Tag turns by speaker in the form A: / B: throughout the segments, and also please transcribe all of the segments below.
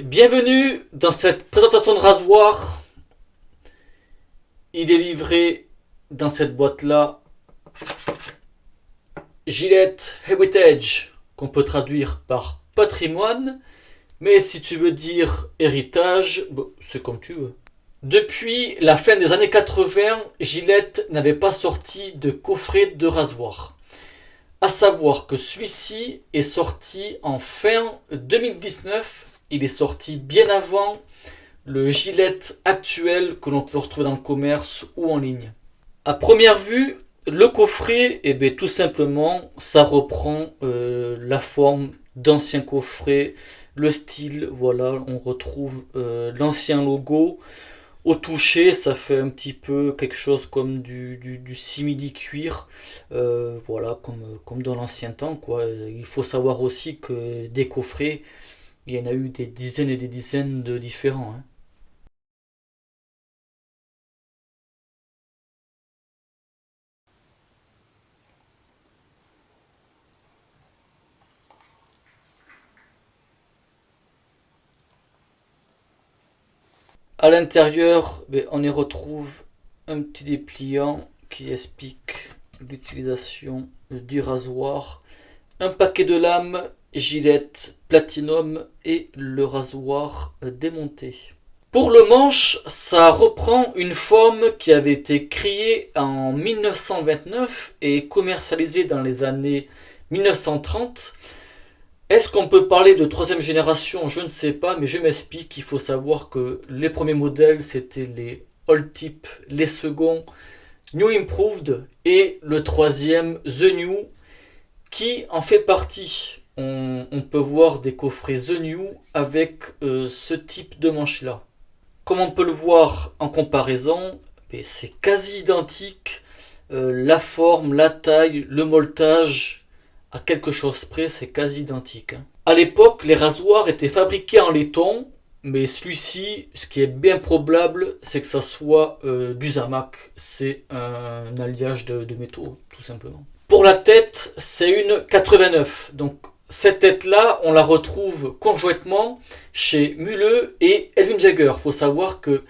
A: Bienvenue dans cette présentation de rasoir. Il est livré dans cette boîte-là. Gillette Heritage, qu'on peut traduire par patrimoine, mais si tu veux dire héritage, c'est comme tu veux. Depuis la fin des années 80, Gillette n'avait pas sorti de coffret de rasoir. À savoir que celui-ci est sorti en fin 2019. Il est sorti bien avant le Gillette actuel que l'on peut retrouver dans le commerce ou en ligne. À première vue, le coffret, tout simplement, ça reprend la forme d'anciens coffrets, le style, voilà, on retrouve l'ancien logo. Au toucher, ça fait un petit peu quelque chose comme du simili cuir, voilà, comme dans l'ancien temps, quoi. Il faut savoir aussi que des coffrets, il y en a eu des dizaines et des dizaines de différents, hein. À l'intérieur, on y retrouve un petit dépliant qui explique l'utilisation du rasoir, un paquet de lames, Gillette Platinum et le rasoir démonté. Pour le manche, ça reprend une forme qui avait été créée en 1929 et commercialisée dans les années 1930. Est-ce qu'on peut parler de troisième génération? Je ne sais pas, mais je m'explique. Il faut savoir que les premiers modèles, c'était les Old Type, les seconds, New Improved, et le troisième, The New, qui en fait partie. On peut voir des coffrets The New avec ce type de manche-là. Comme on peut le voir en comparaison, c'est quasi identique. La forme, la taille, le molletage, à quelque chose près, c'est quasi identique, hein. À l'époque, les rasoirs étaient fabriqués en laiton, mais celui-ci, ce qui est bien probable, c'est que ça soit du Zamac. C'est un alliage de métaux, tout simplement. Pour la tête, c'est une 89. Donc cette tête-là, on la retrouve conjointement chez Muller et Elvin Jagger. Il faut savoir que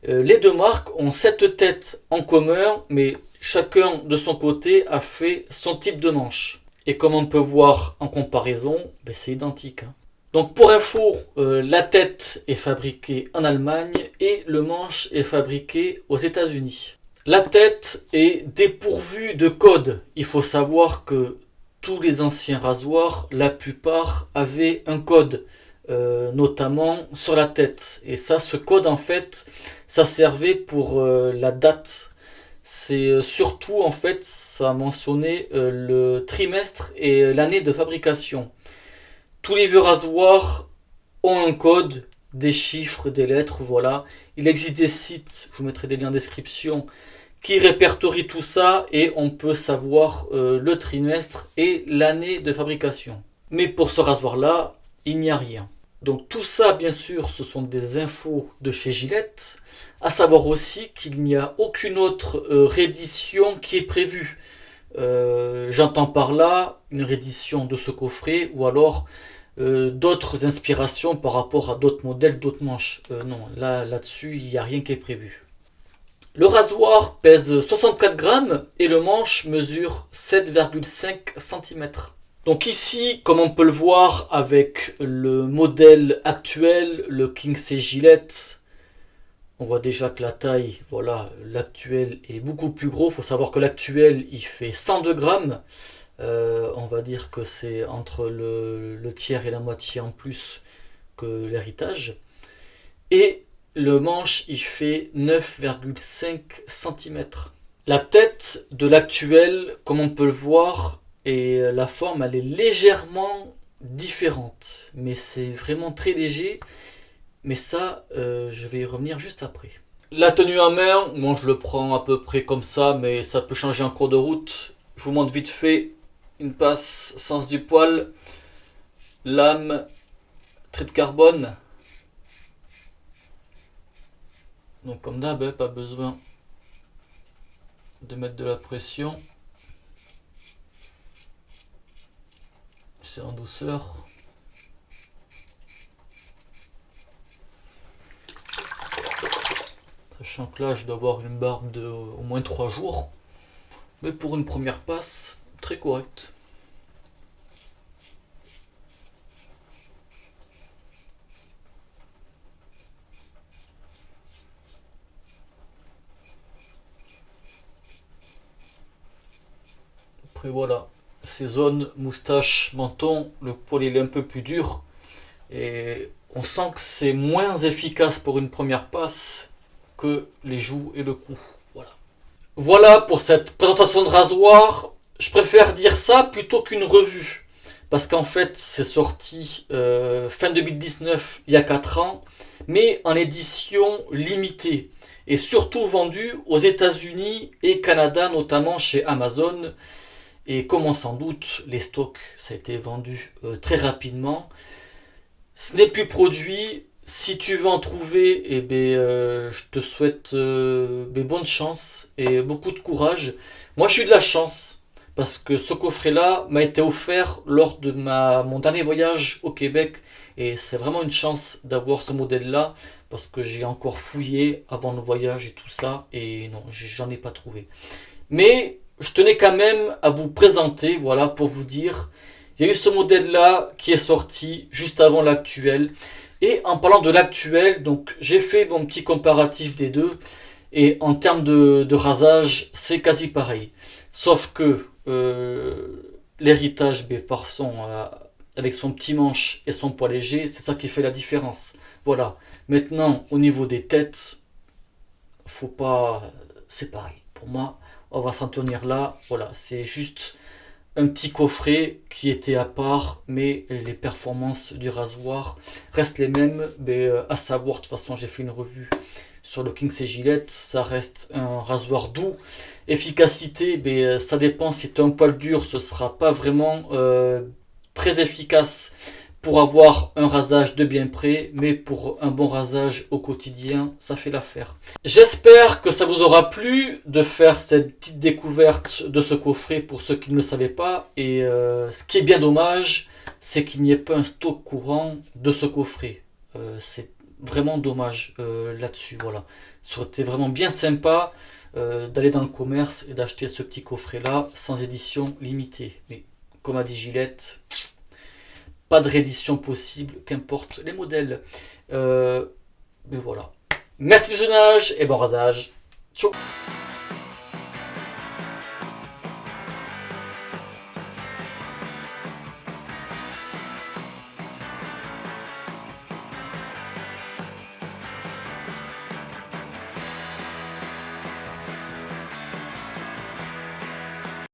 A: les deux marques ont cette tête en commun, mais chacun de son côté a fait son type de manche. Et comme on peut voir en comparaison, c'est identique, hein. Donc pour info, la tête est fabriquée en Allemagne et le manche est fabriqué aux États-Unis. La tête est dépourvue de code. Il faut savoir que tous les anciens rasoirs, la plupart avaient un code, notamment sur la tête. Et ça, ce code, en fait, ça servait pour la date. C'est surtout, en fait, ça mentionnait le trimestre et l'année de fabrication. Tous les vieux rasoirs ont un code, des chiffres, des lettres, voilà. Il existe des sites, je vous mettrai des liens en description, qui répertorie tout ça et on peut savoir le trimestre et l'année de fabrication. Mais pour ce rasoir-là, il n'y a rien. Donc tout ça, bien sûr, ce sont des infos de chez Gillette. À savoir aussi qu'il n'y a aucune autre réédition qui est prévue. J'entends par là une réédition de ce coffret ou alors d'autres inspirations par rapport à d'autres modèles, d'autres manches. Non, là-dessus, il n'y a rien qui est prévu. Le rasoir pèse 64 grammes et le manche mesure 7,5 cm. Donc ici, comme on peut le voir avec le modèle actuel, le King C Gillette, on voit déjà que la taille, voilà, l'actuel est beaucoup plus gros. Il faut savoir que l'actuel, il fait 102 grammes. On va dire que c'est entre le tiers et la moitié en plus que l'héritage. Et le manche, il fait 9,5 cm. La tête de l'actuel, comme on peut le voir, et la forme, elle est légèrement différente. Mais c'est vraiment très léger. Mais ça, je vais y revenir juste après. La tenue en main, moi je le prends à peu près comme ça, mais ça peut changer en cours de route. Je vous montre vite fait une passe, sens du poil, lame, trait de carbone. Donc comme d'hab, pas besoin de mettre de la pression. C'est en douceur. sachant que là je dois avoir une barbe de au moins 3 jours. Mais pour une première passe, très correct. Après voilà, ces zones, moustache, menton, le poil il est un peu plus dur. Et on sent que c'est moins efficace pour une première passe que les joues et le cou. Voilà. Voilà pour cette présentation de rasoir. Je préfère dire ça plutôt qu'une revue. Parce qu'en fait, c'est sorti fin 2019, il y a 4 ans, mais en édition limitée. Et surtout vendu aux États-Unis et Canada, notamment chez Amazon. Et comme on s'en doute, les stocks, ça a été vendu très rapidement. Ce n'est plus produit. Si tu veux en trouver, eh ben, je te souhaite bonne chance et beaucoup de courage. Moi, je suis de la chance parce que ce coffret-là m'a été offert lors de mon dernier voyage au Québec et c'est vraiment une chance d'avoir ce modèle-là parce que j'ai encore fouillé avant le voyage et tout ça et non, j'en ai pas trouvé. Mais je tenais quand même à vous présenter, voilà, pour vous dire, il y a eu ce modèle-là qui est sorti juste avant l'actuel. Et en parlant de l'actuel, donc j'ai fait mon petit comparatif des deux. Et en termes de rasage, c'est quasi pareil. Sauf que l'héritage avec son petit manche et son poids léger, c'est ça qui fait la différence. Voilà. Maintenant, au niveau des têtes, faut pas. C'est pareil. Pour moi, on va s'en tenir là. Voilà. C'est juste un petit coffret qui était à part, mais les performances du rasoir restent les mêmes. Mais à savoir, de toute façon, j'ai fait une revue sur le Kings et Gillette, ça reste un rasoir doux. Efficacité, mais ça dépend. Si tu as un poil dur, ce sera pas vraiment très efficace pour avoir un rasage de bien près, mais pour un bon rasage au quotidien, ça fait l'affaire. J'espère que ça vous aura plu de faire cette petite découverte de ce coffret pour ceux qui ne le savaient pas. Et ce qui est bien dommage, c'est qu'il n'y ait pas un stock courant de ce coffret. C'est vraiment dommage là-dessus. Voilà. Ça aurait été vraiment bien sympa d'aller dans le commerce et d'acheter ce petit coffret-là sans édition limitée. Mais comme a dit Gillette, pas de réédition possible, qu'importe les modèles. Mais voilà. Merci du visionnage et bon rasage. Ciao.